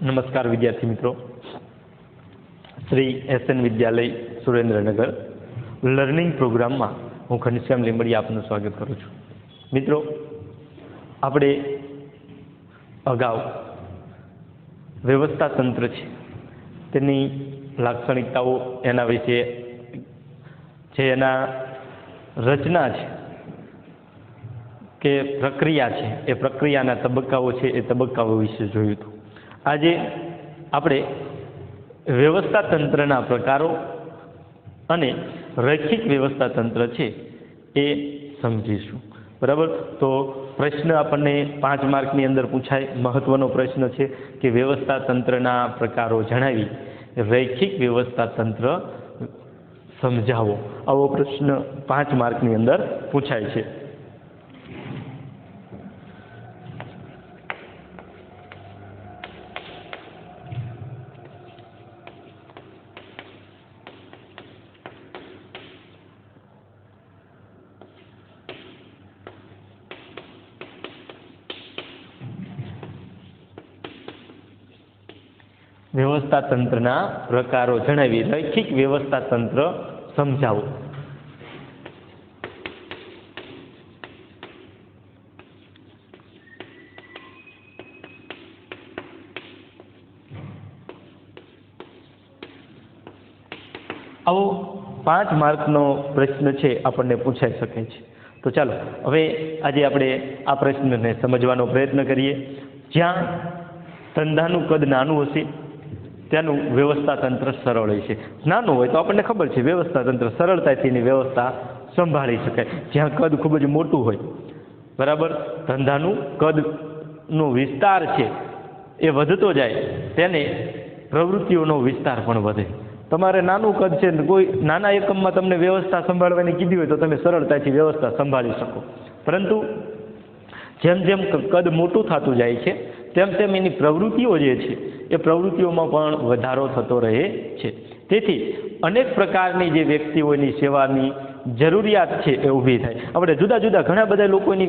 નમસ્કાર વિદ્યાર્થી મિત્રો, શ્રી એસએન વિદ્યાલય સુરેન્દ્રનગર લર્નિંગ પ્રોગ્રામમાં હું ઘનશ્યામ લીંબડી આપનું સ્વાગત કરું છું. મિત્રો, આપણે અગાઉ વ્યવસ્થા તંત્ર છે તેની લાક્ષણિકતાઓ, એના વિશે જે એના રચના છે કે પ્રક્રિયા છે, એ પ્રક્રિયાના તબક્કાઓ છે, એ તબક્કાઓ વિશે જોયું હતું. આજે આપણે વ્યવસ્થા તંત્રના પ્રકારો અને રૈખિક વ્યવસ્થા તંત્ર છે એ સમજીશું. બરાબર? તો પ્રશ્ન આપણને 5 માર્કની અંદર પૂછાય. મહત્વનો પ્રશ્ન છે કે વ્યવસ્થા તંત્રના પ્રકારો જણાવી રૈખિક વ્યવસ્થા તંત્ર સમજાવો. આવો પ્રશ્ન 5 માર્કની અંદર પૂછાય છે. વ્યવસ્થા તંત્રના પ્રકારો જણાવી રૈખિક વ્યવસ્થા તંત્ર સમજાવો. આવો 5 માર્કનો પ્રશ્ન છે આપણને પૂછાઈ શકે છે. તો ચાલો હવે આજે આપણે આ પ્રશ્નને સમજવાનો પ્રયત્ન કરીએ. જ્યાં ધંધાનું કદ નાનું હશે ત્યાંનું વ્યવસ્થા તંત્ર સરળ હોય છે. નાનું હોય તો આપણને ખબર છે વ્યવસ્થા તંત્ર સરળતાથી એની વ્યવસ્થા સંભાળી શકાય. જ્યાં કદ ખૂબ જ મોટું હોય, બરાબર, ધંધાનું કદનો વિસ્તાર છે એ વધતો જાય તેને પ્રવૃત્તિઓનો વિસ્તાર પણ વધે. તમારે નાનું કદ છે ને કોઈ નાના એકમમાં તમને વ્યવસ્થા સંભાળવાની કીધી હોય તો તમે સરળતાથી વ્યવસ્થા સંભાળી શકો. પરંતુ જેમ જેમ કદ મોટું થતું જાય છે તેમ તેમ એની પ્રવૃત્તિઓ જે છે એ પ્રવૃત્તિઓમાં પણ વધારો થતો રહે છે. તેથી અનેક પ્રકારની જે વ્યક્તિઓની સેવાની જરૂરિયાત છે એ ઊભી થાય. આપણે જુદા જુદા ઘણા બધા લોકોની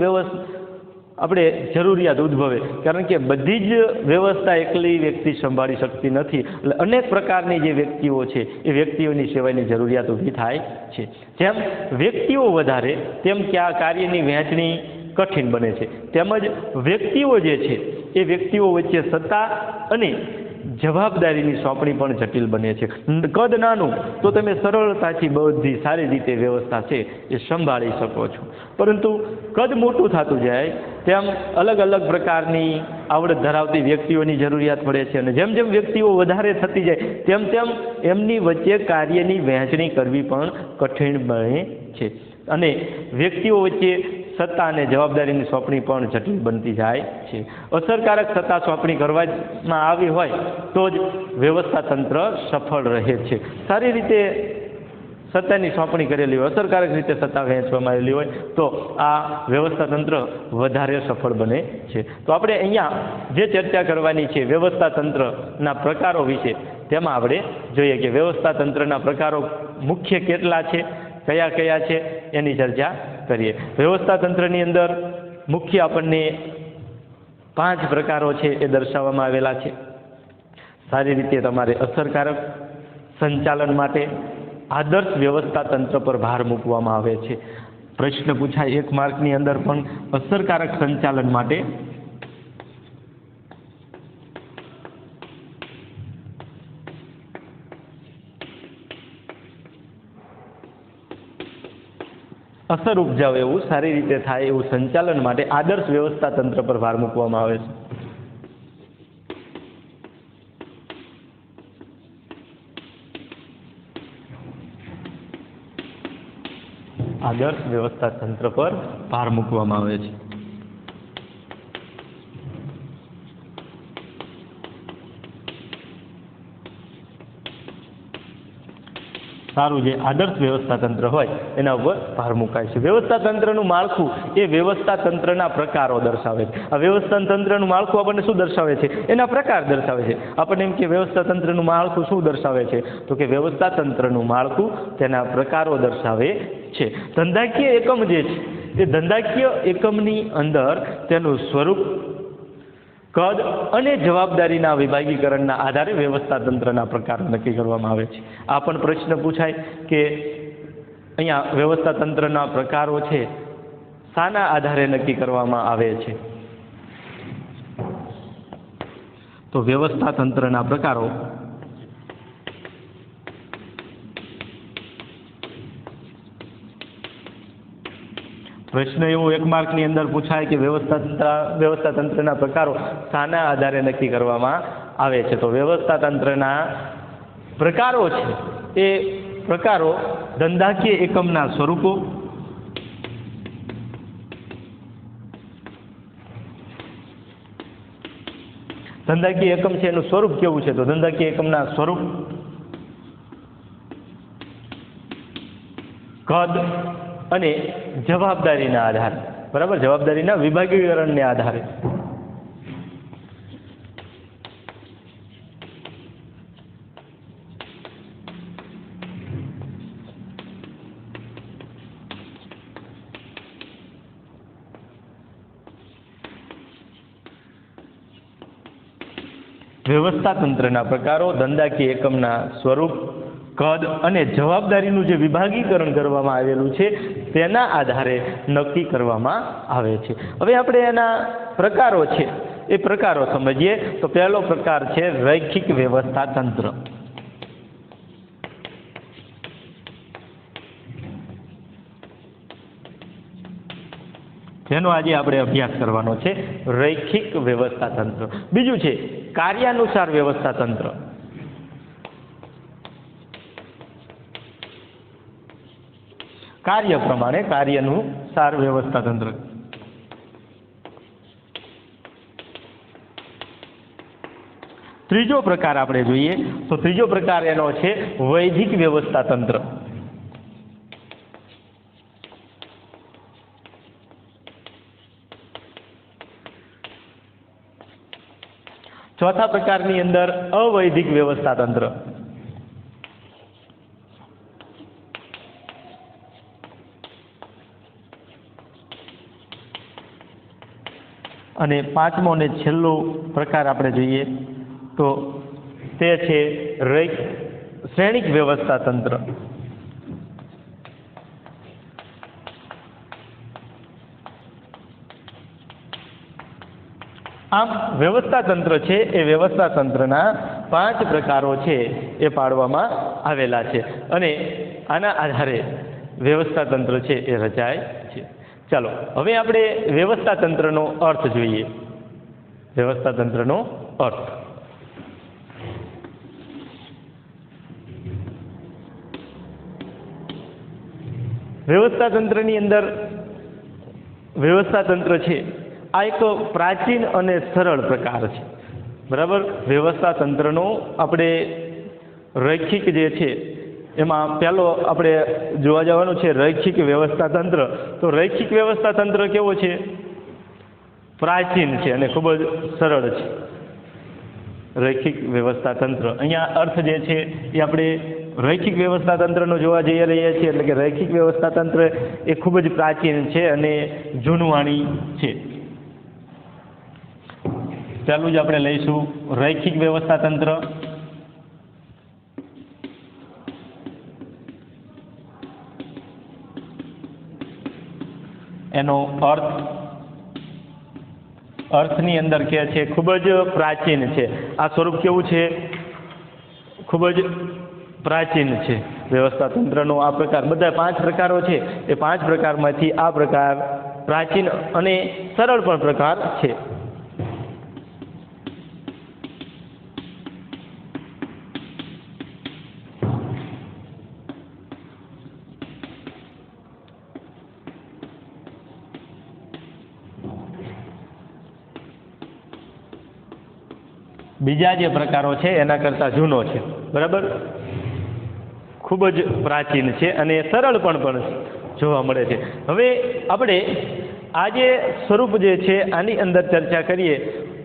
આપણે જરૂરિયાત ઉદ્ભવે, કારણ કે બધી જ વ્યવસ્થા એકલી વ્યક્તિ સંભાળી શકતી નથી. એટલે અનેક પ્રકારની જે વ્યક્તિઓ છે એ વ્યક્તિઓની સેવાની જરૂરિયાત ઊભી થાય છે. જેમ વ્યક્તિઓ વધારે તેમ ત્યાં કાર્યની વહેંચણી કઠિન બને છે. તેમજ વ્યક્તિઓ જે છે એ વ્યક્તિઓ વચ્ચે સત્તા અને જવાબદારીની સોંપણી પણ જટિલ બને છે. કદ નાનું તો તમે સરળતાથી બધી સારી રીતે વ્યવસ્થા છે એ સંભાળી શકો છો. પરંતુ કદ મોટું થતું જાય તેમ અલગ અલગ પ્રકારની આવડત ધરાવતી વ્યક્તિઓની જરૂરિયાત પડે છે. અને જેમ જેમ વ્યક્તિઓ વધારે થતી જાય તેમ તેમ એમની વચ્ચે કાર્યની વહેંચણી કરવી પણ કઠિન બને છે. અને વ્યક્તિઓ વચ્ચે સત્તા અને જવાબદારીની સોંપણી પણ જટિલ બનતી જાય છે. અસરકારક સત્તા સોંપણી કરવામાં આવી હોય તો જ વ્યવસ્થા તંત્ર સફળ રહે છે. સારી રીતે સત્તાની સોંપણી કરેલી હોય, અસરકારક રીતે સત્તા વહેંચવામાં આવેલી હોય તો આ વ્યવસ્થા તંત્ર વધારે સફળ બને છે. તો આપણે અહીંયા જે ચર્ચા કરવાની છે વ્યવસ્થા તંત્રના પ્રકારો વિશે, તેમાં આપણે જોઈએ કે વ્યવસ્થા તંત્રના પ્રકારો મુખ્ય કેટલા છે, કયા કયા છે, એની ચર્ચા કરીએ. વ્યવસ્થા તંત્રની અંદર મુખ્ય આપણને 5 પ્રકારો છે એ દર્શાવવામાં આવેલા છે. સારી રીતે તમારે અસરકારક સંચાલન માટે આદર્શ વ્યવસ્થા તંત્ર પર ભાર મૂકવામાં આવે છે. પ્રશ્ન પૂછાય 1 માર્કની અંદર પણ અસરકારક સંચાલન માટે અસર ઉપજાવે એવું, સારી રીતે થાય એવું સંચાલન માટે આદર્શ વ્યવસ્થા તંત્ર પર ભાર મૂકવામાં આવે છે. આદર્શ વ્યવસ્થા તંત્ર પર ભાર મૂકવામાં આવે છે. સારું, જે આદર્શ વ્યવસ્થા તંત્ર હોય એના ઉપર ભાર મુકાય છે. વ્યવસ્થા તંત્રનું માળખું એ વ્યવસ્થા તંત્રના પ્રકારો દર્શાવે છે. આ વ્યવસ્થા તંત્રનું માળખું આપણને શું દર્શાવે છે? એના પ્રકાર દર્શાવે છે. આપણને એમ કે વ્યવસ્થા તંત્રનું માળખું શું દર્શાવે છે? તો કે વ્યવસ્થા તંત્રનું માળખું તેના પ્રકારો દર્શાવે છે. ધંધાકીય એકમ જે છે એ ધંધાકીય એકમની અંદર તેનું સ્વરૂપ, કદ અને જવાબદારીના વિભાગીકરણના આધારે વ્યવસ્થા તંત્રના પ્રકાર નક્કી કરવામાં આવે છે. આ પણ પ્રશ્ન પૂછાય કે અહીંયા વ્યવસ્થા તંત્રના પ્રકારો છે શાના આધારે નક્કી કરવામાં આવે છે? તો વ્યવસ્થા તંત્રના પ્રકારો પ્રશ્ન એવો 1 માર્કની અંદર પૂછાય કે વ્યવસ્થા તંત્રના પ્રકારો શાના આધારે નક્કી કરવામાં આવે છે? તો વ્યવસ્થા તંત્રના પ્રકારો છે એ પ્રકારો ધંધાકીય એકમના સ્વરૂપો, ધંધાકીય એકમ છે એનું સ્વરૂપ કેવું છે? તો ધંધાકીય એકમના સ્વરૂપ, કદ અને જવાબદારીના આધારે, બરાબર, જવાબદારીના વિભાગીકરણને આધારે. વ્યવસ્થા તંત્રના પ્રકારો ધંધાકીય એકમના સ્વરૂપ, કદ અને જવાબદારીનું જે વિભાગીકરણ કરવામાં આવેલું છે તેના આધારે નક્કી કરવામાં આવે છે. હવે આપણે એના પ્રકારો છે એ પ્રકારો સમજીએ. તો પહેલો પ્રકાર છે રૈખિક વ્યવસ્થા તંત્ર. જેનો આજે આપણે અભ્યાસ કરવાનો છે, રૈખિક વ્યવસ્થા તંત્ર. બીજું છે કાર્યાનુસાર વ્યવસ્થા તંત્ર. કાર્ય પ્રમાણે કાર્યાનુસાર વ્યવસ્થા તંત્ર. ત્રીજો પ્રકાર આપણે જોઈએ તો ત્રીજો પ્રકાર એનો છે વૈધિક વ્યવસ્થા તંત્ર. ચોથા પ્રકારની અંદર અવૈધિક વ્યવસ્થા તંત્ર. અને પાંચમો અને છેલ્લો પ્રકાર આપણે જોઈએ તો તે છે શ્રેણિક વ્યવસ્થા તંત્ર. આમ વ્યવસ્થા તંત્ર છે એ વ્યવસ્થા તંત્રના 5 પ્રકારો છે એ પાડવામાં આવેલા છે અને આના આધારે વ્યવસ્થા તંત્ર છે એ રચાય છે. ચાલો હવે આપણે વ્યવસ્થા તંત્રનો અર્થ જોઈએ. વ્યવસ્થા તંત્રનો અર્થ. વ્યવસ્થા તંત્રની અંદર વ્યવસ્થા તંત્ર છે આ એક પ્રાચીન અને સરળ પ્રકાર છે, બરાબર. વ્યવસ્થા તંત્રનો આપણે રૈખિક જે છે એમાં પહેલો આપણે જોવા જવાનું છે રૈખિક વ્યવસ્થા તંત્ર. તો રૈખિક વ્યવસ્થા તંત્ર કેવો છે? પ્રાચીન છે અને ખૂબ જ સરળ છે. રૈખિક વ્યવસ્થા તંત્ર અહીંયા અર્થ જે છે એ આપણે રૈખિક વ્યવસ્થા તંત્રનો જોવા જઈ રહ્યા છીએ. એટલે કે રૈખિક વ્યવસ્થા તંત્ર એ ખૂબ જ પ્રાચીન છે અને જૂનવાણી છે. પહેલું જ આપણે લઈશું રૈખિક વ્યવસ્થા તંત્ર. એનો અર્થની અંદર કે છે ખૂબ જ પ્રાચીન છે. આ સ્વરૂપ કેવું છે? ખૂબ જ પ્રાચીન છે. વ્યવસ્થા તંત્રનો આ પ્રકાર, બધા 5 પ્રકારો છે એ 5 પ્રકારમાંથી આ પ્રકાર પ્રાચીન અને સરળ પણ પ્રકાર છે. બીજા જે પ્રકારો છે એના કરતાં જૂનો છે, બરાબર. ખૂબ જ પ્રાચીન છે અને સરળ પણ જોવા મળે છે. હવે આપણે આ જે સ્વરૂપ જે છે આની અંદર ચર્ચા કરીએ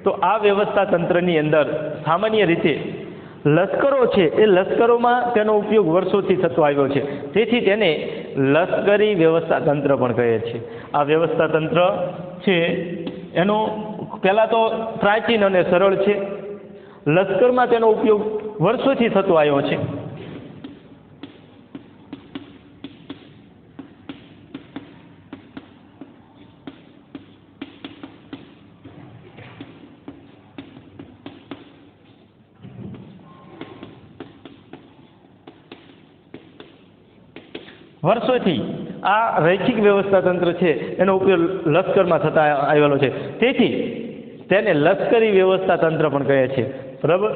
તો આ વ્યવસ્થા તંત્રની અંદર સામાન્ય રીતે લશ્કરો છે એ લશ્કરોમાં તેનો ઉપયોગ વર્ષોથી થતો આવ્યો છે. તેથી તેને લશ્કરી વ્યવસ્થા તંત્ર પણ કહે છે. આ વ્યવસ્થા તંત્ર છે એનો પહેલાં તો પ્રાચીન અને સરળ છે. લશ્કરમાં તેનો ઉપયોગ વર્ષોથી થતો આવ્યો છે. વર્ષોથી આ રૈખિક વ્યવસ્થા તંત્ર છે એનો ઉપયોગ લશ્કરમાં થતા આવેલો છે. તેથી તેને લશ્કરી વ્યવસ્થા તંત્ર પણ કહે છે. બરાબર.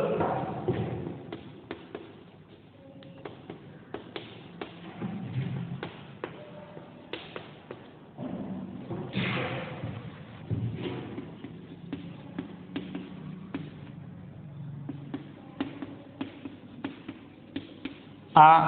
આ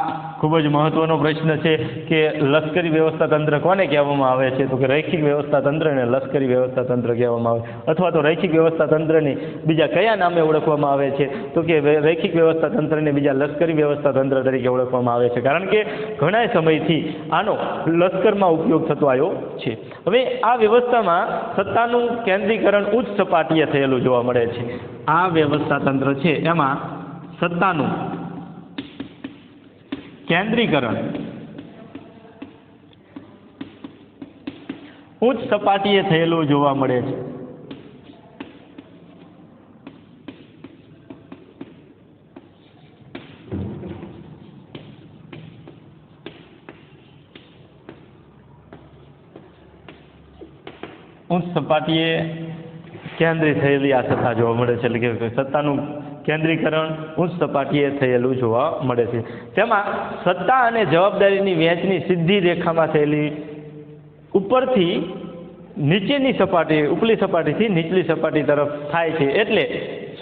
ખૂબ જ મહત્વનો પ્રશ્ન છે કે લશ્કરી વ્યવસ્થા તંત્ર કોને કહેવામાં આવે છે? તો કે રૈખિક વ્યવસ્થા તંત્રને લશ્કરી વ્યવસ્થા તંત્ર કહેવામાં આવે, અથવા તો રૈખિક વ્યવસ્થા તંત્રની બીજા કયા નામે ઓળખવામાં આવે છે? તો કે રૈખિક વ્યવસ્થા તંત્રને બીજા લશ્કરી વ્યવસ્થા તંત્ર તરીકે ઓળખવામાં આવે છે, કારણ કે ઘણા સમયથી આનો લશ્કરમાં ઉપયોગ થતો આવ્યો છે. હવે આ વ્યવસ્થામાં સત્તાનું કેન્દ્રીકરણ ઉચ્ચ સપાટીએ થયેલું જોવા મળે છે. આ વ્યવસ્થા તંત્ર છે એમાં સત્તાનું કેન્દ્રીકરણ ઉચ્ચ સપાટીએ થયેલું જોવા મળે છે. ઉચ્ચ સપાટીએ કેન્દ્રિત થયેલી આ સત્તા જોવા મળે છે, એટલે કે સત્તાનું કેન્દ્રીકરણ ઉચ્ચ સપાટીએ થયેલું જોવા મળે છે. તેમાં સત્તા અને જવાબદારીની વહેંચણી સીધી રેખામાં થયેલી ઉપરથી નીચેની સપાટી, ઉપલી સપાટીથી નીચલી સપાટી તરફ થાય છે. એટલે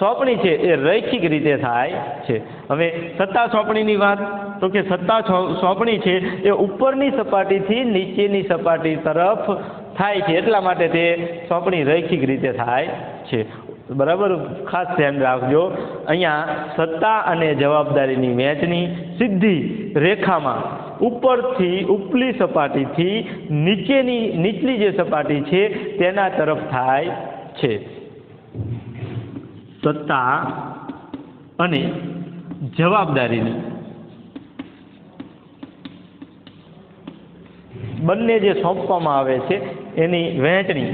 સોંપણી છે એ રૈખિક રીતે થાય છે. હવે સત્તા સોંપણીની વાત, તો કે સત્તા સોંપણી છે એ ઉપરની સપાટીથી નીચેની સપાટી તરફ થાય છે, એટલા માટે તે સોંપણી રૈખિક રીતે થાય છે. બરાબર, ખાસ ધ્યાન રાખજો. અહીંયા સત્તા અને જવાબદારીની વહેંચણી સીધી રેખામાં ઉપરથી ઉપલી સપાટીથી નીચલી જે સપાટી છે તેના તરફ થાય છે. સત્તા અને જવાબદારીની બંને જે સોંપવામાં આવે છે એની વહેંચણી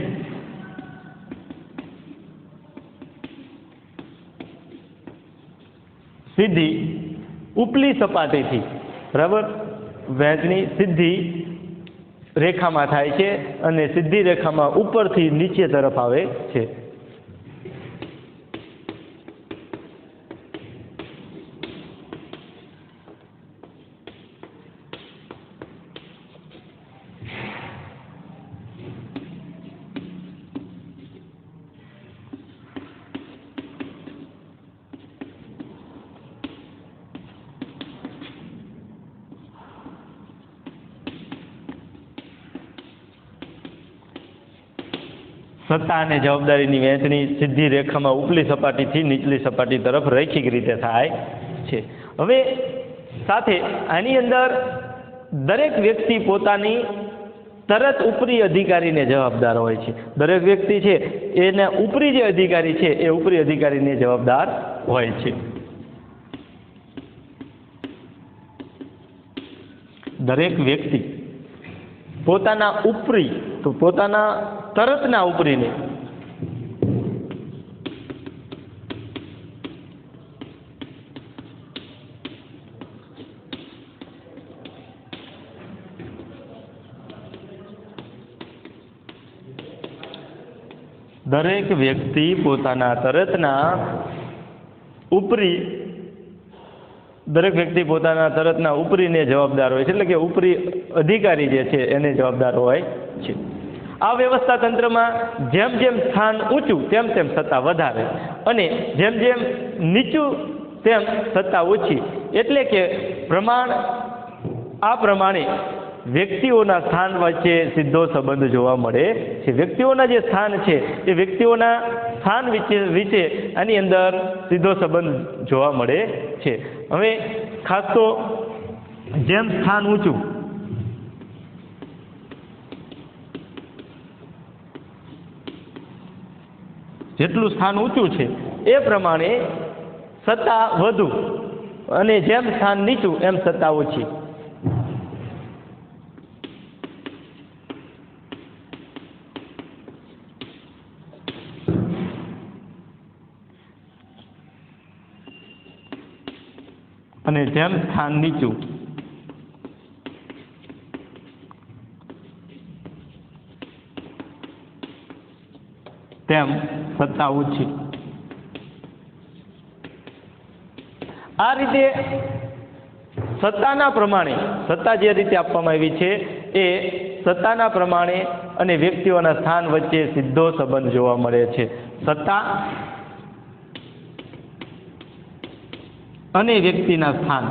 સીધી ઉપલી સપાટીથી, બરાબર, વહેંચણી સીધી રેખામાં થાય છે અને સીધી રેખામાં ઉપરથી નીચે તરફ આવે છે. સત્તા અને જવાબદારીની વહેંચણી સીધી રેખામાં ઉપલી સપાટીથી નીચલી સપાટી તરફ રૈખિક રીતે થાય છે. હવે સાથે આની અંદર દરેક વ્યક્તિ પોતાની તરત ઉપરી અધિકારીને જવાબદાર હોય છે. દરેક વ્યક્તિ છે એના ઉપરી જે અધિકારી છે એ ઉપરી અધિકારીને જવાબદાર હોય છે. દરેક વ્યક્તિ પોતાના ઉપરી, તો પોતાના તરતના ઉપરીને દરેક વ્યક્તિ પોતાના તરતના ઉપરી, દરેક વ્યક્તિ પોતાના તરતના ઉપરીને જવાબદાર હોય છે, એટલે કે ઉપરી અધિકારી જે છે એને જવાબદાર હોય છે. આ વ્યવસ્થા તંત્રમાં જેમ જેમ સ્થાન ઊંચું તેમ તેમ સત્તા વધારે, અને જેમ જેમ નીચું તેમ સત્તા ઓછી. એટલે કે આ પ્રમાણે વ્યક્તિઓના સ્થાન વચ્ચે સીધો સંબંધ જોવા મળે છે. વ્યક્તિઓના જે સ્થાન છે એ વ્યક્તિઓના સ્થાન વિશે આની અંદર સીધો સંબંધ જોવા મળે છે. હવે ખાસ તો જેમ સ્થાન ઊંચું જેટલું સ્થાન ઊંચું છે એ પ્રમાણે સત્તા વધુ, અને જેમ સ્થાન નીચું એમ સત્તા ઓછી. અને જેમ સ્થાન નીચું તેમ સત્તા ઓછી. આ રીતે સત્તાના પ્રમાણે, સત્તા જે રીતે આપવામાં આવી છે એ સત્તાના પ્રમાણે અને વ્યક્તિઓના સ્થાન વચ્ચે સીધો સંબંધ જોવા મળે છે. સત્તા અને વ્યક્તિના સ્થાન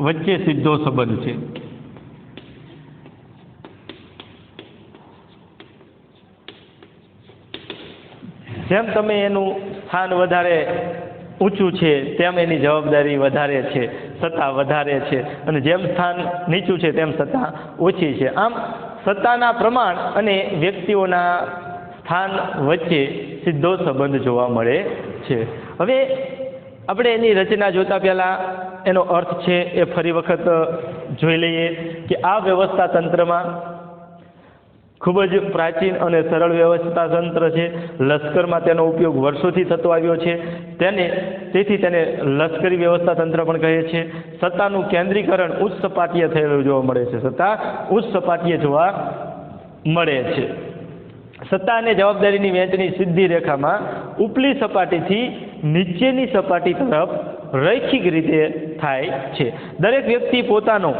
વચ્ચે સીધો સંબંધ છે. જેમ તમે એનું સ્થાન વધારે ઊંચું છે તેમ એની જવાબદારી વધારે છે, સત્તા વધારે છે, અને જેમ સ્થાન નીચું છે તેમ સત્તા ઓછી છે. આમ સત્તાના પ્રમાણ અને વ્યક્તિઓના સ્થાન વચ્ચે સીધો સંબંધ જોવા મળે છે. હવે આપણે એની રચના જોતા પહેલાં એનો અર્થ છે એ ફરી વખત જોઈ લઈએ કે આ વ્યવસ્થા તંત્રમાં ખૂબ જ પ્રાચીન અને સરળ વ્યવસ્થા તંત્ર છે. લશ્કરમાં તેનો ઉપયોગ વર્ષોથી થતો આવ્યો છે. તેથી તેને લશ્કરી વ્યવસ્થા તંત્ર પણ કહે છે. સત્તાનું કેન્દ્રીકરણ ઉચ્ચ સપાટીએ થયેલું જોવા મળે છે. સત્તા ઉચ્ચ સપાટીએ જોવા મળે છે. સત્તા અને જવાબદારીની વહેંચણી સીધી રેખામાં ઉપલી સપાટીથી નીચેની સપાટી તરફ રૈખિક રીતે થાય છે. દરેક વ્યક્તિ પોતાનો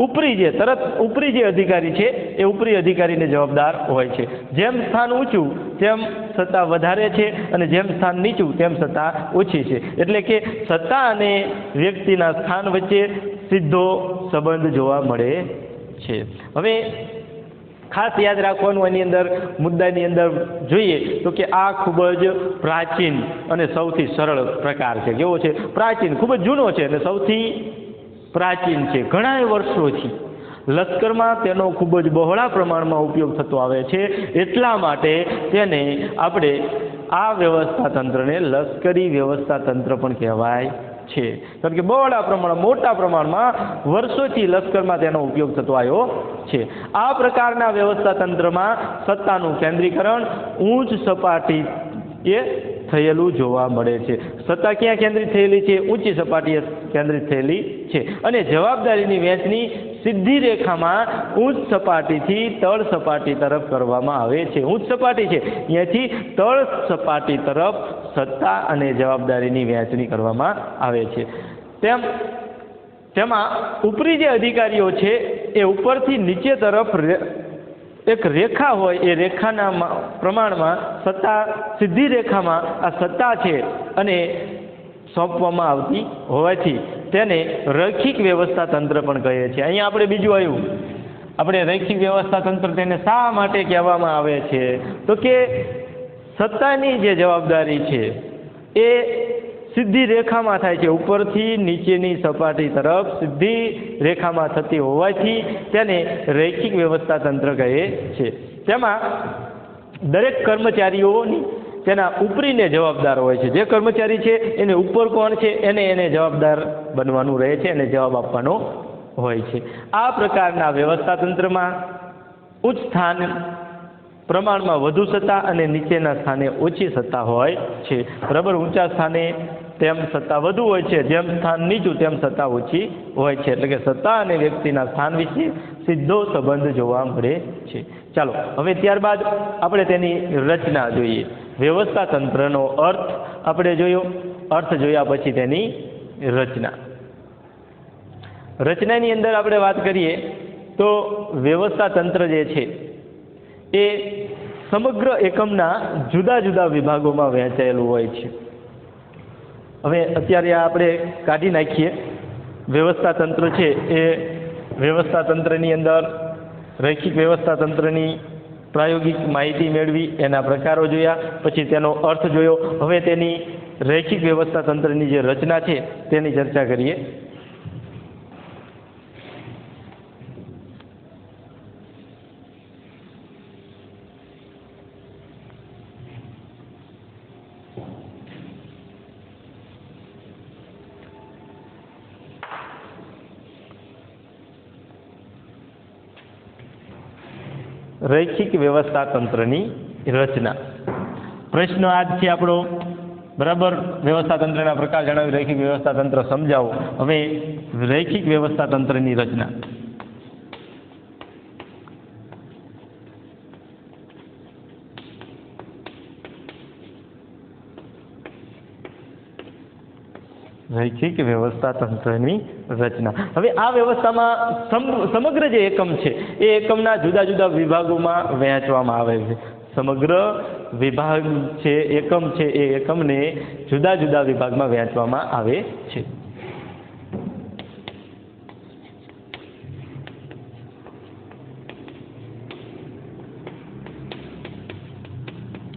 ઉપરી જે અધિકારી છે એ ઉપરી અધિકારીને જવાબદાર હોય છે. જેમ સ્થાન ઊંચું તેમ સત્તા વધારે છે, અને જેમ સ્થાન નીચું તેમ સત્તા ઓછી છે. એટલે કે સત્તા અને વ્યક્તિના સ્થાન વચ્ચે સીધો સંબંધ જોવા મળે છે. હવે ખાસ યાદ રાખવાનું એની અંદર મુદ્દાની અંદર જોઈએ તો કે આ ખૂબ જ પ્રાચીન અને સૌથી સરળ પ્રકાર છે. કેવો છે? પ્રાચીન, ખૂબ જ જૂનો છે અને સૌથી પ્રાચીન છે. ઘણા વર્ષોથી લશ્કરમાં તેનો ખૂબ જ બહોળા પ્રમાણમાં ઉપયોગ થતો આવે છે. એટલા માટે તેને આપણે આ વ્યવસ્થા તંત્રને લશ્કરી વ્યવસ્થા તંત્ર પણ કહેવાય છે. કારણ કે બહોળા પ્રમાણમાં, મોટા પ્રમાણમાં વર્ષોથી લશ્કરમાં તેનો ઉપયોગ થતો આવ્યો છે. આ પ્રકારના વ્યવસ્થા તંત્રમાં સત્તાનું કેન્દ્રીકરણ ઉચ્ચ સપાટી એ થયેલું જોવા મળે છે. સત્તા ક્યાં કેન્દ્રિત થયેલી છે? ઊંચી સપાટીએ કેન્દ્રિત થયેલી છે. અને જવાબદારીની વહેંચણી સીધી રેખામાં ઉચ્ચ સપાટીથી તળ સપાટી તરફ કરવામાં આવે છે. ઉચ્ચ સપાટી છે અહીંયાથી તળ સપાટી તરફ સત્તા અને જવાબદારીની વહેંચણી કરવામાં આવે છે. તેમાં ઉપરી જે અધિકારીઓ છે એ ઉપરથી નીચે તરફ એક રેખા હોય, એ રેખાના પ્રમાણમાં સત્તા સીધી રેખામાં આ સત્તા છે અને સોંપવામાં આવતી હોવાથી તેને રૈખિક વ્યવસ્થા તંત્ર પણ કહે છે. અહીંયા આપણે બીજું આવ્યું, આપણે રૈખિક વ્યવસ્થા તંત્ર તેને શા માટે કહેવામાં આવે છે? તો કે સત્તાની જે જવાબદારી છે એ સીધી રેખામાં થાય છે, ઉપરથી નીચેની સપાટી તરફ સીધી રેખામાં થતી હોવાથી તેને રૈખિક વ્યવસ્થા તંત્ર કહે છે. તેમાં દરેક કર્મચારીઓની તેના ઉપરીને જવાબદાર હોય છે. જે કર્મચારી છે એને ઉપર કોણ છે એને જવાબદાર બનવાનું રહે છે અને જવાબ આપવાનો હોય છે. આ પ્રકારના વ્યવસ્થા તંત્રમાં ઉચ્ચ સ્થાન પ્રમાણમાં વધુ સત્તા અને નીચેના સ્થાને ઓછી સત્તા હોય છે. બરાબર, ઊંચા સ્થાને તેમ સત્તા વધુ હોય છે, જેમ સ્થાન નીચું તેમ સત્તા ઓછી હોય છે. એટલે કે સત્તા અને વ્યક્તિના સ્થાન વિશે સીધો સંબંધ જોવા મળે છે. ચાલો હવે ત્યારબાદ આપણે તેની રચના જોઈએ. વ્યવસ્થા તંત્રનો અર્થ આપણે જોયો, અર્થ જોયા પછી તેની રચનાની અંદર આપણે વાત કરીએ તો વ્યવસ્થા તંત્ર જે છે એ સમગ્ર એકમના જુદા જુદા વિભાગોમાં વહેંચાયેલું હોય છે. હવે અત્યારે આપણે કાઢી નાખીએ. વ્યવસ્થા તંત્ર છે એ વ્યવસ્થા તંત્રની અંદર રૈખિક વ્યવસ્થા તંત્રની પ્રાયોગિક માહિતી મેળવી, એના પ્રકારો જોયા, પછી તેનો અર્થ જોયો. હવે તેની રૈખિક વ્યવસ્થા તંત્રની જે રચના છે તેની ચર્ચા કરીએ. રૈખિક વ્યવસ્થા તંત્રની રચના. પ્રશ્ન આ જ છે આપણો, બરાબર. વ્યવસ્થા તંત્રના પ્રકાર જણાવી, રૈખિક વ્યવસ્થા તંત્ર સમજાવો. હવે રૈખિક વ્યવસ્થા તંત્રની રચના. રૈખિક વ્યવસ્થા તંત્રની રચના. હવે આ વ્યવસ્થામાં સમગ્ર જે એકમ છે એ એકમના જુદા જુદા વિભાગોમાં વહેંચવામાં આવે છે. સમગ્ર વિભાગ છે, એકમ છે, એ એકમને જુદા જુદા વિભાગમાં વહેંચવામાં આવે છે.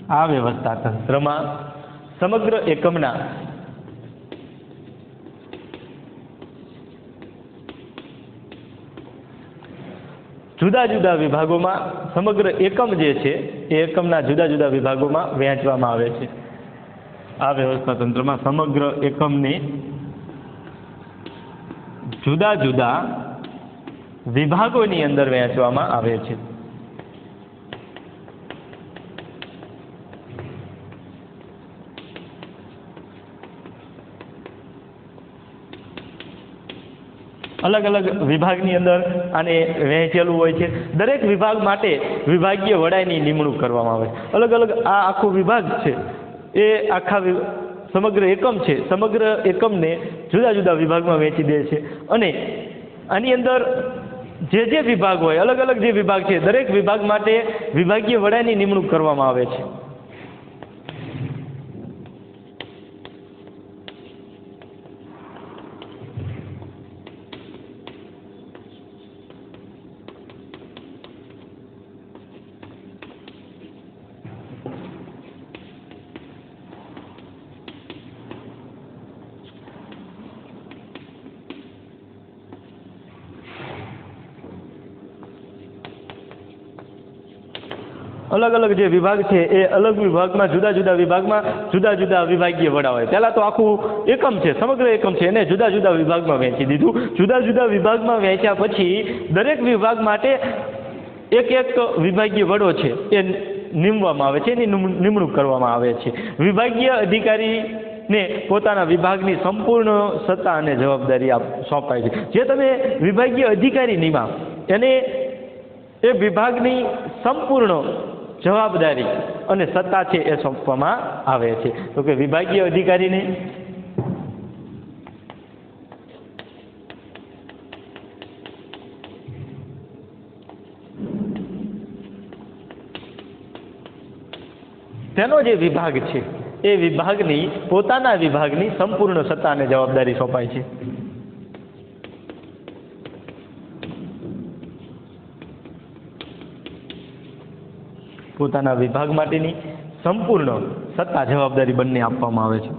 આ વ્યવસ્થા તંત્રમાં સમગ્ર એકમના જુદા જુદા વિભાગોમાં, સમગ્ર એકમ જે છે એ એકમના જુદા જુદા વિભાગોમાં વહેંચવામાં આવે છે. આ વ્યવસ્થા તંત્રમાં સમગ્ર એકમને જુદા જુદા વિભાગોની અંદર વહેંચવામાં આવે છે. અલગ અલગ વિભાગની અંદર આને વહેંચેલું હોય છે. દરેક વિભાગ માટે વિભાગીય વડાઈની નિમણૂક કરવામાં આવે છે. અલગ અલગ આ આખો વિભાગ છે એ આખા સમગ્ર એકમ છે, સમગ્ર એકમને જુદા જુદા વિભાગમાં વહેંચી દે છે. અને આની અંદર જે વિભાગ હોય, અલગ અલગ જે વિભાગ છે, દરેક વિભાગ માટે વિભાગીય વડાઈની નિમણૂક કરવામાં આવે છે. અલગ અલગ જે વિભાગ છે એ અલગ વિભાગમાં જુદા જુદા વિભાગમાં જુદા જુદા વિભાગીય વડા હોય. પહેલાં તો આખું એકમ છે, સમગ્ર એકમ છે, એને જુદા જુદા વિભાગમાં વહેંચી દીધું. જુદા જુદા વિભાગમાં વહેંચ્યા પછી દરેક વિભાગ માટે એક એક વિભાગીય વડો છે એ નીમવામાં આવે છે, એની નિમણૂક કરવામાં આવે છે. વિભાગીય અધિકારીને પોતાના વિભાગની સંપૂર્ણ સત્તા અને જવાબદારી સોંપાય છે. જે તમે વિભાગીય અધિકારી નિમા, એને એ વિભાગની સંપૂર્ણ જવાબદારી અને સત્તા છે એ સોંપવામાં આવે છે. તો કે વિભાગીય અધિકારીને તેનો જે વિભાગ છે એ વિભાગની પોતાના વિભાગની સંપૂર્ણ સત્તા અને જવાબદારી સોંપાય છે. પોતાના વિભાગ માટેની સંપૂર્ણ સત્તા જવાબદારી બંને આપવામાં આવે છે.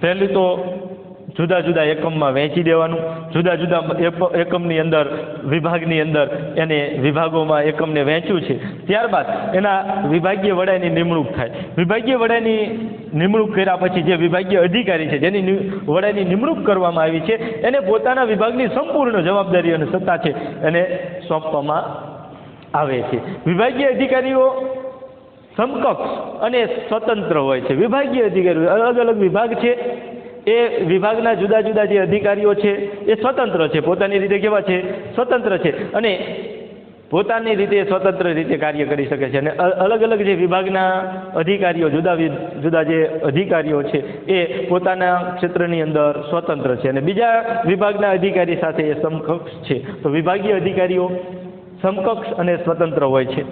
પહેલું તો જુદા જુદા એકમમાં વહેંચી દેવાનું. જુદા જુદા એકમની અંદર, વિભાગની અંદર એને વિભાગોમાં એકમને વહેંચ્યું છે. ત્યારબાદ એના વિભાગીય વડાની નિમણૂક થાય. વિભાગીય વડાની નિમણૂક કર્યા પછી જે વિભાગીય અધિકારી છે, જેની વડાની નિમણૂક કરવામાં આવી છે, એને પોતાના વિભાગની સંપૂર્ણ જવાબદારી અને સત્તા છે એને સોંપવામાં આવે છે. વિભાગીય અધિકારીઓ સમકક્ષ અને સ્વતંત્ર હોય છે. વિભાગીય અધિકારીઓ, અલગ અલગ વિભાગ છે, એ વિભાગના જુદા જુદા જે અધિકારીઓ છે એ સ્વતંત્ર છે, પોતાની રીતે કેવા છે? સ્વતંત્ર છે, અને પોતાની રીતે સ્વતંત્ર રીતે કાર્ય કરી શકે છે. અને અલગ અલગ જે વિભાગના અધિકારીઓ, જુદા જુદા જે અધિકારીઓ છે એ પોતાના ક્ષેત્રની અંદર સ્વતંત્ર છે અને બીજા વિભાગના અધિકારી સાથે એ સમકક્ષ છે. તો વિભાગીય અધિકારીઓ સમકક્ષ અને સ્વતંત્ર હોય છે.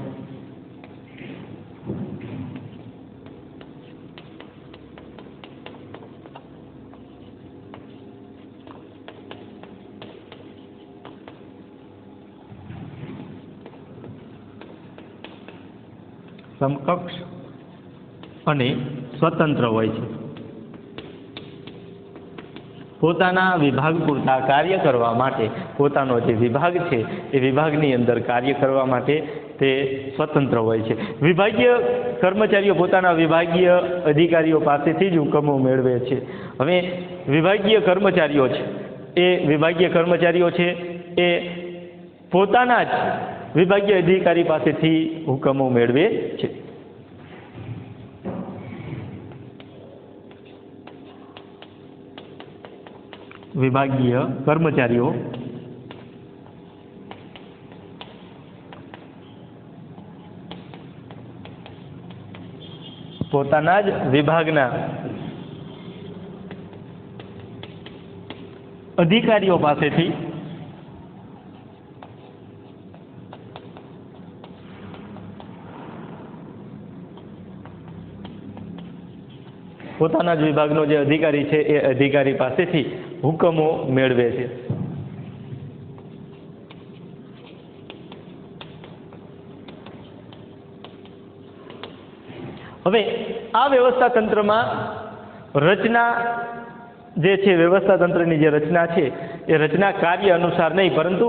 સમકક્ષ અને સ્વતંત્ર હોય છે. પોતાના વિભાગ પૂરતા કાર્ય કરવા માટે પોતાનો જે વિભાગ છે એ વિભાગની અંદર કાર્ય કરવા માટે તે સ્વતંત્ર હોય છે. વિભાગીય કર્મચારીઓ પોતાના વિભાગીય અધિકારીઓ પાસેથી જ હુકમો મેળવે છે. હવે વિભાગીય કર્મચારીઓ છે એ પોતાના જ વિભાગીય અધિકારી પાસેથી હુકમો મેળવે છે. વિભાગીય કર્મચારીઓ પોતાના જ વિભાગના અધિકારીઓ પાસેથી પોતાના જ વિભાગનો જે અધિકારી છે એ અધિકારી પાસેથી હુકમો મેળવે છે. હવે આ વ્યવસ્થા તંત્રમાં રચના જે છે વ્યવસ્થા તંત્રની જે રચના છે એ રચના કાર્ય અનુસાર નહીં પરંતુ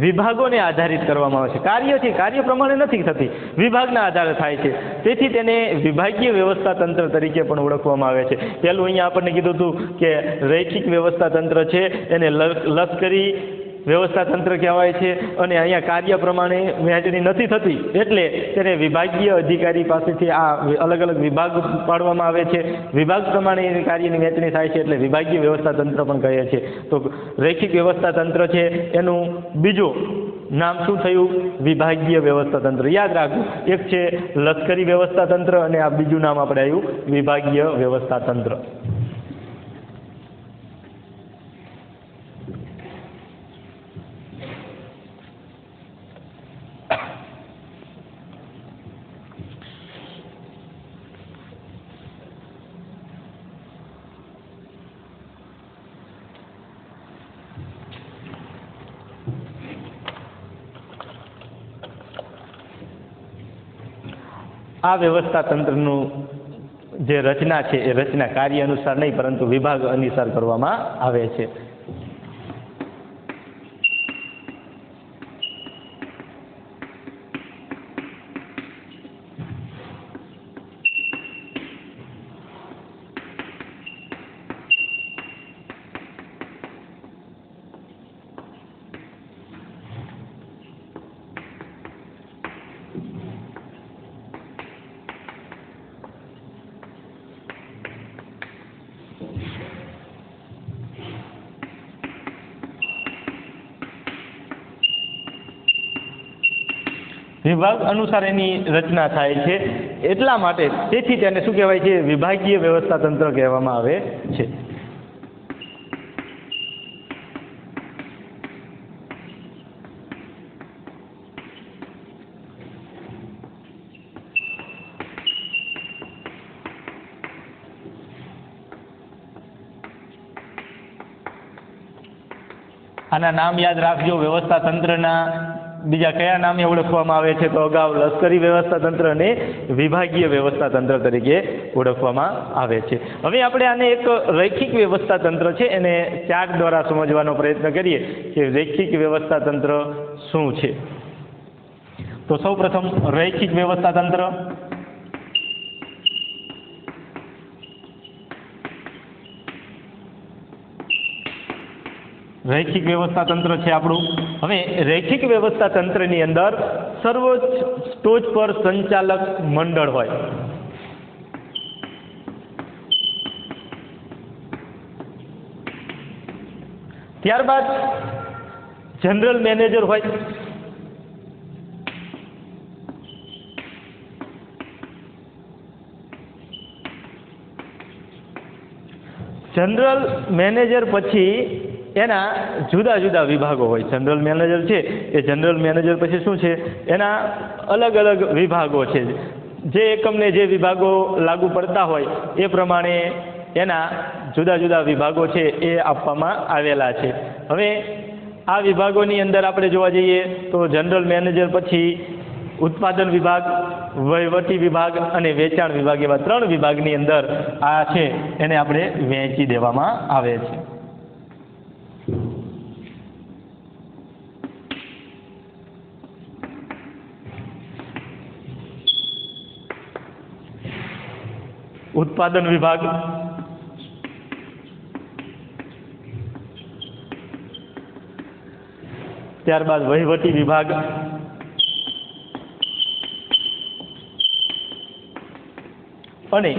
વિભાગોને આધારિત કરવામાં આવે છે. કાર્ય પ્રમાણે નથી થતી, વિભાગના આધારે થાય છે. તેથી તેને વિભાગીય વ્યવસ્થા તંત્ર તરીકે પણ ઓળખવામાં આવે છે. પહેલું અહીંયા આપણને કીધું હતું કે રૈખિક વ્યવસ્થા તંત્ર છે એને લશ્કરી વ્યવસ્થા તંત્ર કહેવાય છે અને અહીંયા કાર્ય પ્રમાણે વહેંચણી નથી થતી એટલે તેને વિભાગીય અધિકારી પાસેથી આ અલગ અલગ વિભાગ પાડવામાં આવે છે. વિભાગ પ્રમાણે કાર્યની વહેંચણી થાય છે એટલે વિભાગીય વ્યવસ્થા તંત્ર પણ કહે છે. તો રૈખિક વ્યવસ્થા તંત્ર છે એનું બીજું નામ શું થયું? વિભાગીય વ્યવસ્થા તંત્ર. યાદ રાખવું, એક છે લશ્કરી વ્યવસ્થા તંત્ર અને આ બીજું નામ આપણે આવ્યું વિભાગીય વ્યવસ્થા તંત્ર. આ વ્યવસ્થા તંત્રનું જે રચના છે એ રચના કાર્ય અનુસાર નહીં પરંતુ વિભાગ અનુસાર કરવામાં આવે છે. વિભાગ અનુસાર એની રચના થાય છે એટલા માટે તેથી તેને શું કહેવાય છે? વિભાગીય વ્યવસ્થા તંત્ર કહેવામાં આવે છે. આના નામ યાદ રાખજો. વ્યવસ્થા તંત્રના બીજા કયા નામે ઓળખવામાં આવે છે? તો અગાઉ લશ્કરી વ્યવસ્થા તંત્ર અને વિભાગીય વ્યવસ્થા તંત્ર તરીકે ઓળખવામાં આવે છે. હવે આપણે આને એક રૈખિક વ્યવસ્થા તંત્ર છે એને ચાર્ટ દ્વારા સમજવાનો પ્રયત્ન કરીએ કે રૈખિક વ્યવસ્થા તંત્ર શું છે. તો સૌપ્રથમ રૈખિક વ્યવસ્થા તંત્ર. રૈખિક વ્યવસ્થા તંત્ર છે આપણું. હવે રૈખિક વ્યવસ્થા તંત્રની અંદર સર્વોચ્ચ ટોચ પર સંચાલક મંડળ હોય. ત્યારબાદ જનરલ મેનેજર હોય. જનરલ મેનેજર પછી એના જુદા જુદા વિભાગો હોય. જનરલ મેનેજર છે એ જનરલ મેનેજર પછી શું છે? એના અલગ અલગ વિભાગો છે. જે એકમને જે વિભાગો લાગુ પડતા હોય એ પ્રમાણે એના જુદા જુદા વિભાગો છે એ આપવામાં આવેલા છે. હવે આ વિભાગોની અંદર આપણે જોવા જઈએ તો જનરલ મેનેજર પછી ઉત્પાદન વિભાગ, વહીવટી વિભાગ અને વેચાણ વિભાગ એવા 3 વિભાગની અંદર આ છે એને આપણે વહેંચી દેવામાં આવે છે. ઉત્પાદન વિભાગ, ત્યારબાદ વહીવટી વિભાગ, અને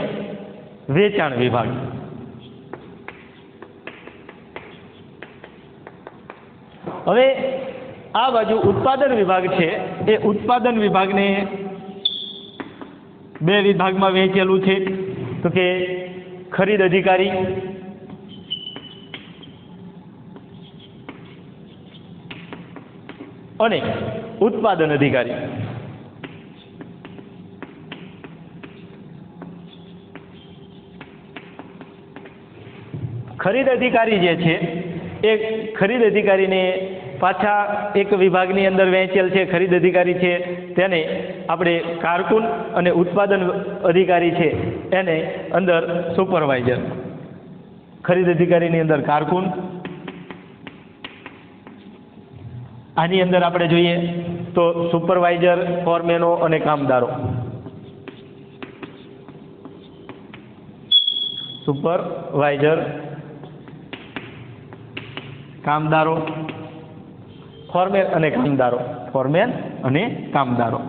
વેચાણ વિભાગ. હવે આ બાજુ ઉત્પાદન વિભાગ છે એ ઉત્પાદન વિભાગને બે વિભાગમાં વહેંચેલું છે, તો કે ખરીદ અધિકારી અને ઉત્પાદન અધિકારી. ખરીદ અધિકારી જે છે એ ખરીદ અધિકારીને પાછા એક વિભાગની અંદર વહેંચેલ છે. ખરીદ અધિકારી છે તેને આપણે કારકુન અને ઉત્પાદન અધિકારી છે એને અંદર સુપરવાઇઝર. ખરીદ અધિકારીની અંદર કારકુન, આની અંદર આપણે જોઈએ તો સુપરવાઇઝર, ફોરમેનો અને કામદારો. સુપરવાઇઝર, કામદારો, ફોરમેન અને કામદારો. ફોરમેન અને કામદારો.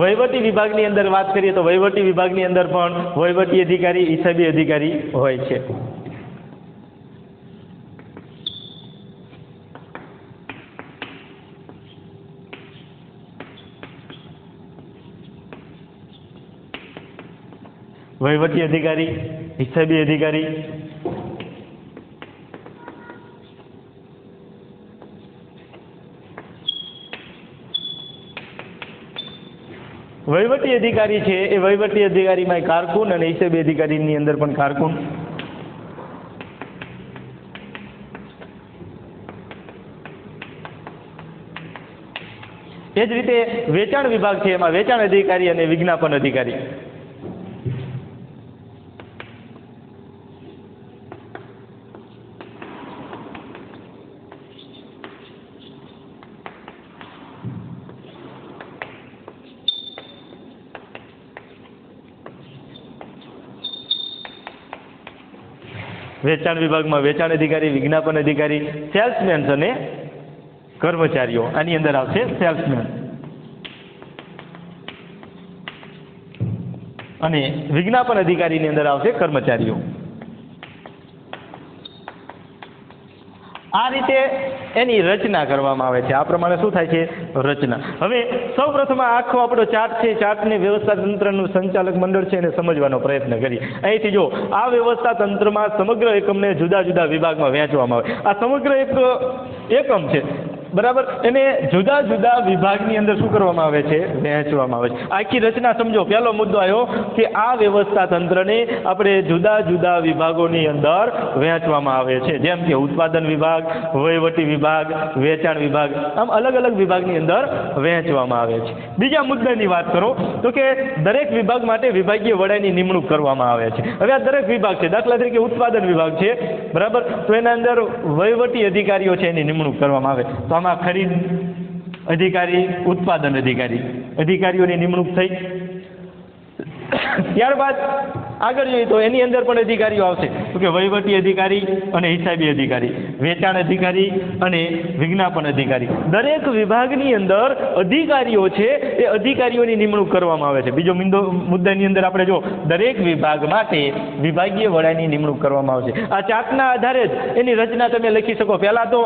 વહીવટી વિભાગની અંદર વાત કરીએ તો વહીવટી વિભાગની અંદર પણ વહીવટી અધિકારી, હિસાબી અધિકારી હોય છે. વહીવટી અધિકારી, હિસાબી અધિકારી, વહીવટી અધિકારી છે એ વહીવટી અધિકારીમાં કારકુન અને હિસાબી અધિકારીની અંદર પણ કારકુન. એ જ રીતે વેચાણ વિભાગ છે એમાં વેચાણ અધિકારી અને વિજ્ઞાપન અધિકારી. વેચાણ વિભાગમાં વેચાણ અધિકારી, વિજ્ઞાપન અધિકારી, સેલ્સમેન અને કર્મચારીઓ. આની અંદર આવશે સેલ્સમેન અને વિજ્ઞાપન અધિકારીની અંદર આવશે કર્મચારીઓ. આ રીતે એની રચના કરવામાં આવે છે. આ પ્રમાણે શું થાય છે? રચના. હવે સૌ પ્રથમ આખો આપણો ચાર્ટ છે, ચાર્ટને વ્યવસ્થા તંત્રનું સંચાલક મંડળ છે એને સમજવાનો પ્રયત્ન કરીએ. અહીંથી જો આ વ્યવસ્થા તંત્રમાં સમગ્ર એકમને જુદા જુદા વિભાગમાં વહેંચવામાં આવે. આ સમગ્ર એકમ છે, બરાબર, એને જુદા જુદા વિભાગની અંદર શું કરવામાં આવે છે? વહેંચવામાં આવે છે. આખી રચના સમજો. પહેલો મુદ્દો આવ્યો કે આ વ્યવસ્થા તંત્રને આપણે જુદા જુદા વિભાગોની અંદર વહેંચવામાં આવે છે, જેમ કે ઉત્પાદન વિભાગ, વહીવટી વિભાગ, વેચાણ વિભાગ, આમ અલગ અલગ વિભાગની અંદર વહેંચવામાં આવે છે. બીજા મુદ્દાની વાત કરો તો કે દરેક વિભાગ માટે વિભાગીય વડાની નિમણૂક કરવામાં આવે છે. હવે આ દરેક વિભાગ છે, દાખલા તરીકે ઉત્પાદન વિભાગ છે, બરાબર, તો એના અંદર વહીવટી અધિકારીઓ છે એની નિમણૂક કરવામાં આવે. તો આમાં ખરીદ અધિકારી, ઉત્પાદન અધિકારી, અધિકારીઓની નિમણૂક થઈ. ત્યારબાદ આગળ જોઈએ તો એની અંદર પણ અધિકારીઓ આવશે, તો કે વહીવટી અધિકારી અને હિસાબી અધિકારી, વેચાણ અધિકારી અને વિજ્ઞાપન અધિકારી. દરેક વિભાગની અંદર અધિકારીઓ છે એ અધિકારીઓની નિમણૂક કરવામાં આવે છે. બીજો મુદ્દાની અંદર આપણે જો દરેક વિભાગ માટે વિભાગીય વડાની નિમણૂક કરવામાં આવશે. આ ચાર્ટના આધારે જ એની રચના તમે લખી શકો. પહેલાં તો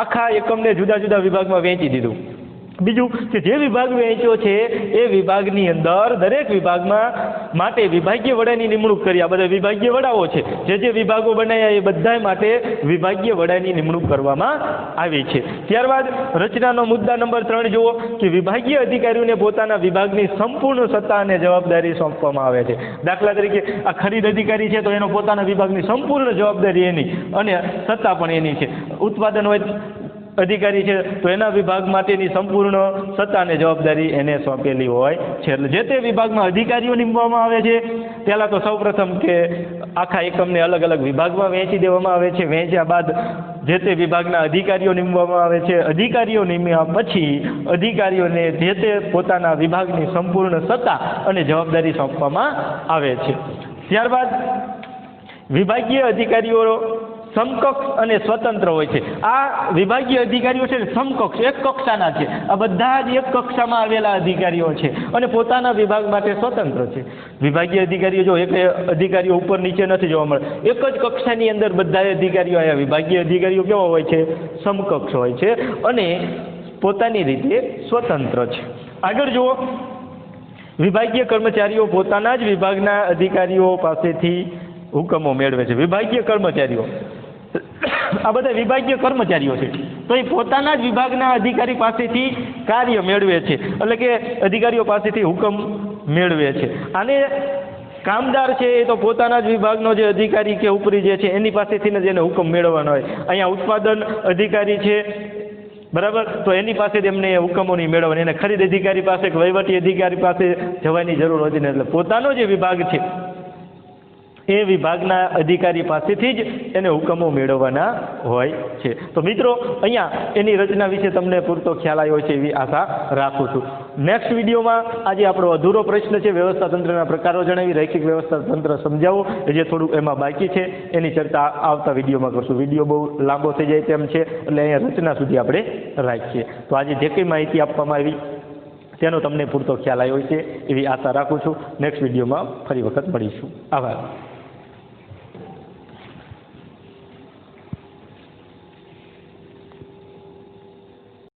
આખા એકમને જુદા જુદા વિભાગમાં વહેંચી દીધું. બીજું કે જે વિભાગ વહેંચ્યો છે એ વિભાગની અંદર દરેક વિભાગમાં માટે વિભાગીય વડાની નિમણૂક કરી. આ બધા વિભાગીય વડાઓ છે, જે વિભાગો બનાવ્યા એ બધા માટે વિભાગીય વડાની નિમણૂક કરવામાં આવી છે. ત્યારબાદ રચનાનો મુદ્દા નંબર 3 જુઓ કે વિભાગીય અધિકારીઓને પોતાના વિભાગની સંપૂર્ણ સત્તા અને જવાબદારી સોંપવામાં આવે છે. દાખલા તરીકે આ ખરીદ અધિકારી છે તો એનો પોતાના વિભાગની સંપૂર્ણ જવાબદારી એની અને સત્તા પણ એની છે. ઉત્પાદન હોય અધિકારી છે તો એના વિભાગ માટેની સંપૂર્ણ સત્તા અને જવાબદારી એને સોંપેલી હોય છે. એટલે જે તે વિભાગમાં અધિકારીઓ નીમવામાં આવે છે પહેલાં તો સૌપ્રથમ કે આખા એકમને અલગ અલગ વિભાગમાં વહેંચી દેવામાં આવે છે. વહેંચ્યા બાદ જે તે વિભાગના અધિકારીઓ નીમવામાં આવે છે. અધિકારીઓ નીમ્યા પછી અધિકારીઓને જે તે પોતાના વિભાગની સંપૂર્ણ સત્તા અને જવાબદારી સોંપવામાં આવે છે. ત્યારબાદ વિભાગીય અધિકારીઓ સમકક્ષ અને સ્વતંત્ર હોય છે. આ વિભાગીય અધિકારીઓ છે સમકક્ષ, એક કક્ષાના છે. આ બધા જ એક કક્ષામાં આવેલા અધિકારીઓ છે અને પોતાના વિભાગ માટે સ્વતંત્ર છે. વિભાગીય અધિકારીઓ જો એક અધિકારીઓ ઉપર નીચે નથી જોવા મળે, એક જ કક્ષાની અંદર બધા અધિકારીઓ આવ્યા. વિભાગીય અધિકારીઓ કેવા હોય છે? સમકક્ષ હોય છે અને પોતાની રીતે સ્વતંત્ર છે. આગળ જુઓ, વિભાગીય કર્મચારીઓ પોતાના જ વિભાગના અધિકારીઓ પાસેથી હુકમો મેળવે છે. વિભાગીય કર્મચારીઓ, આ બધા વિભાગીય કર્મચારીઓ છે, તો એ પોતાના જ વિભાગના અધિકારી પાસેથી કાર્ય મેળવે છે, એટલે કે અધિકારીઓ પાસેથી હુકમ મેળવે છે. આને કામદાર છે એ તો પોતાના જ વિભાગનો જે અધિકારી કે ઉપરી જે છે એની પાસેથી જ એને હુકમ મેળવવાનો હોય. અહીંયા ઉત્પાદન અધિકારી છે, બરાબર, તો એની પાસે એમને હુકમો નહીં મેળવવાની. એને ખરીદ અધિકારી પાસે કે વહીવટી અધિકારી પાસે જવાની જરૂર હોતી નથી. એટલે પોતાનો જે વિભાગ છે એ વિભાગના અધિકારી પાસેથી જ એને હુકમો મેળવવાના હોય છે. તો મિત્રો, અહીંયા એની રચના વિશે તમને પૂરતો ખ્યાલ આવ્યો છે એવી આશા રાખું છું. નેક્સ્ટ વિડીયોમાં આજે આપણો અધૂરો પ્રશ્ન છે, વ્યવસ્થા તંત્રના પ્રકારો જણાવી, રૈખિક વ્યવસ્થા તંત્ર સમજાવો, જે થોડુંક એમાં બાકી છે એની ચર્ચા આવતા વિડીયોમાં કરશું. વિડીયો બહુ લાંબો થઈ જાય તેમ છે, એટલે અહીંયા રચના સુધી આપણે રાખીએ. તો આજે જે કંઈ માહિતી આપવામાં આવી તેનો તમને પૂરતો ખ્યાલ આવ્યો છે એવી આશા રાખું છું. નેક્સ્ટ વિડીયોમાં ફરી વખત મળીશું. આભાર.